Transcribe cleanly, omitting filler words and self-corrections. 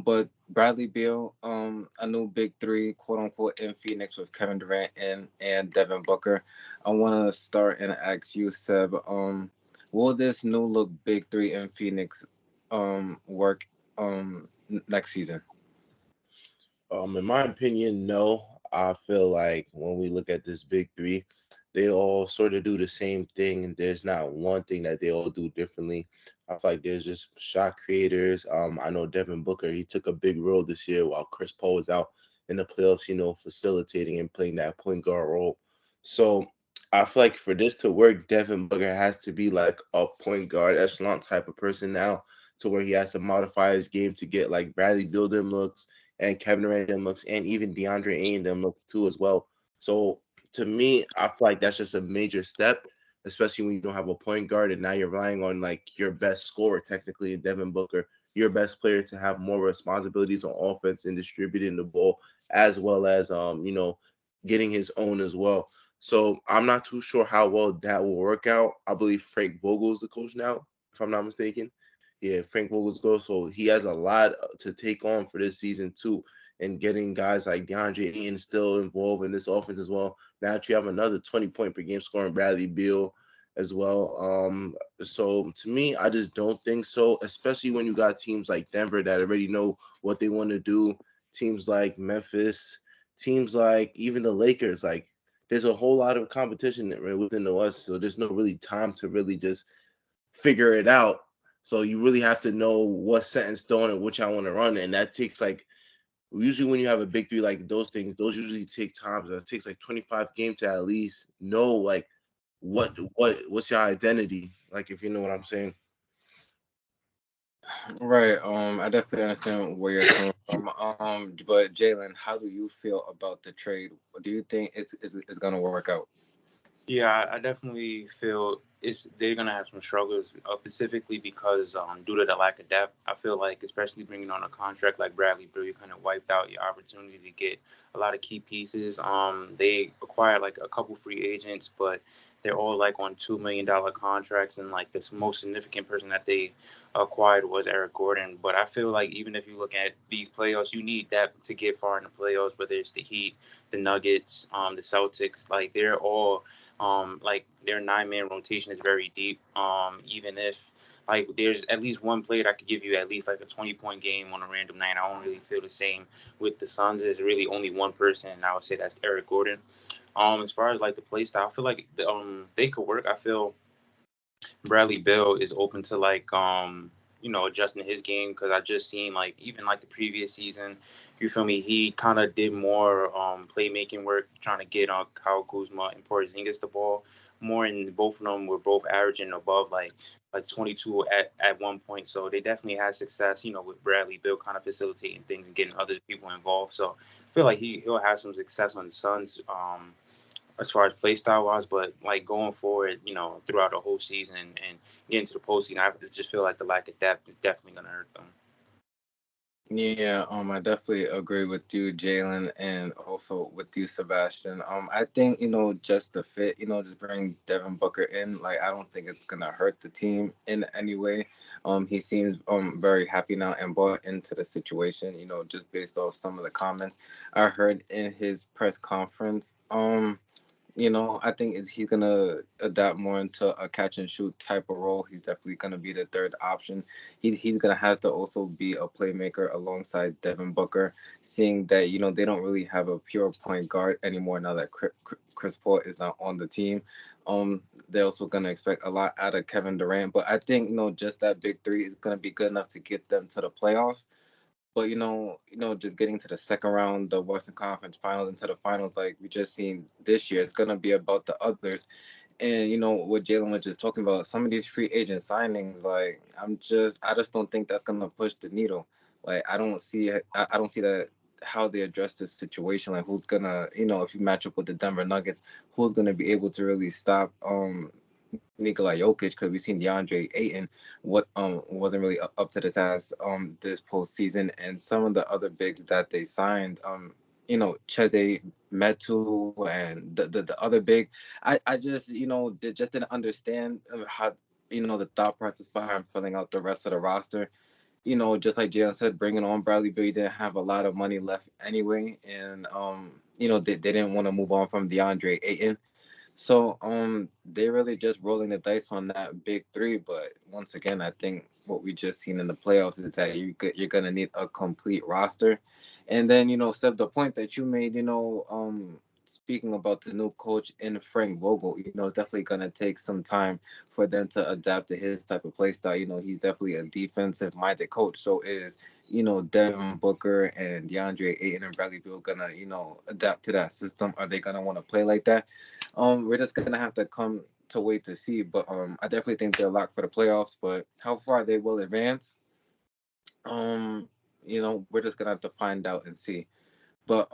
But Bradley Beal, a new big three, quote unquote, in Phoenix with Kevin Durant and Devin Booker. I want to start and ask you, Seb, will this new look big three in Phoenix, work, next season? In my opinion, no. I feel like when we look at this big three, they all sort of do the same thing, and there's not one thing that they all do differently. I feel like there's just shot creators. I know Devin Booker, he took a big role this year while Chris Paul was out in the playoffs, facilitating and playing that point guard role. So I feel like for this to work, Devin Booker has to be like a point guard echelon type of person now, to where he has to modify his game to get like Bradley Beal them looks and Kevin Durant them looks, and even DeAndre Ayton them looks too as well. So to me, I feel like that's just a major step, especially when you don't have a point guard and now you're relying on like your best scorer, technically, in Devin Booker, your best player to have more responsibilities on offense and distributing the ball, as well as getting his own as well. So I'm not too sure how well that will work out. I believe Frank Vogel is the coach now, if I'm not mistaken. Yeah, Frank Vogel's go. So he has a lot to take on for this season too, and getting guys like DeAndre Ayton still involved in this offense as well. Now that you have another 20-point per game scoring Bradley Beal as well. So to me, I just don't think so. Especially when you got teams like Denver that already know what they want to do. Teams like Memphis, teams like even the Lakers. Like there's a whole lot of competition within the West, so there's no really time to really just figure it out. So you really have to know what's set in stone and which I want to run, and that takes like usually when you have a big three like those things, those usually take time. So it takes like 25 games to at least know like what's your identity, like if you know what I'm saying. Right. I definitely understand where you're coming from. But Jalen, how do you feel about the trade? Do you think it's gonna work out? Yeah, I definitely feel it's they're gonna have some struggles, specifically because due to the lack of depth. I feel like, especially bringing on a contract like Bradley Beal, you kind of wiped out your opportunity to get a lot of key pieces. They acquired like a couple free agents, but they're all like on $2 million contracts, and like the most significant person that they acquired was Eric Gordon. But I feel like even if you look at these playoffs, you need depth to get far in the playoffs. Whether it's the Heat, the Nuggets, the Celtics, like they're all like their 9 man rotation is very deep. Even if like there's at least one player that could give you at least like a 20-point game on a random night, I don't really feel the same with the Suns. Is really only one person, and I would say that's Eric Gordon. As far as like the play style, I feel like they could work. I feel Bradley Beal is open to like adjusting his game, because I just seen like even like the previous season, you feel me, he kind of did more playmaking work trying to get on Kyle Kuzma and Porzingis the ball more, and both of them were both averaging above like 22 at one point. So they definitely had success, with Bradley Beal kind of facilitating things and getting other people involved. So I feel like he'll have some success on the Suns. As far as play style wise, but like going forward, throughout the whole season and getting to the postseason, I just feel like the lack of depth is definitely going to hurt them. Yeah, I definitely agree with you, Jalen, and also with you, Sebastian. I think just the fit, just bring Devin Booker in. Like, I don't think it's gonna hurt the team in any way. He seems very happy now and bought into the situation. Just based off some of the comments I heard in his press conference. I think he's gonna adapt more into a catch and shoot type of role. He's definitely gonna be the third option. He's gonna have to also be a playmaker alongside Devin Booker, seeing that they don't really have a pure point guard anymore now that Chris Paul is not on the team. They're also gonna expect a lot out of Kevin Durant, but I think just that big three is gonna be good enough to get them to the playoffs. But just getting to the second round, the Western Conference Finals, into the finals, like we just seen this year, it's gonna be about the others. And what Jalen was just talking about, some of these free agent signings, like I just don't think that's gonna push the needle. Like I don't see that how they address this situation. Like who's gonna, if you match up with the Denver Nuggets, who's gonna be able to really stop Nikola Jokic, because we've seen DeAndre Ayton what wasn't really up to the task this postseason, and some of the other bigs that they signed, Cheze Metu and the other big, I just they just didn't understand how the thought process behind filling out the rest of the roster. just like Jalen said, bringing on Bradley Beal, didn't have a lot of money left anyway, and they didn't want to move on from DeAndre Ayton. So they really just rolling the dice on that big three. But once again, I think what we just seen in the playoffs is that you're gonna need a complete roster. And then Steph, the point that you made, speaking about the new coach in Frank Vogel, it's definitely gonna take some time for them to adapt to his type of play style. He's definitely a defensive minded coach. So is Devin Booker and DeAndre Ayton and Bradley Beal gonna adapt to that system? Are they gonna want to play like that? We're just gonna have to come to wait to see. But I definitely think they're locked for the playoffs. But how far they will advance, um, we're just gonna have to find out and see. But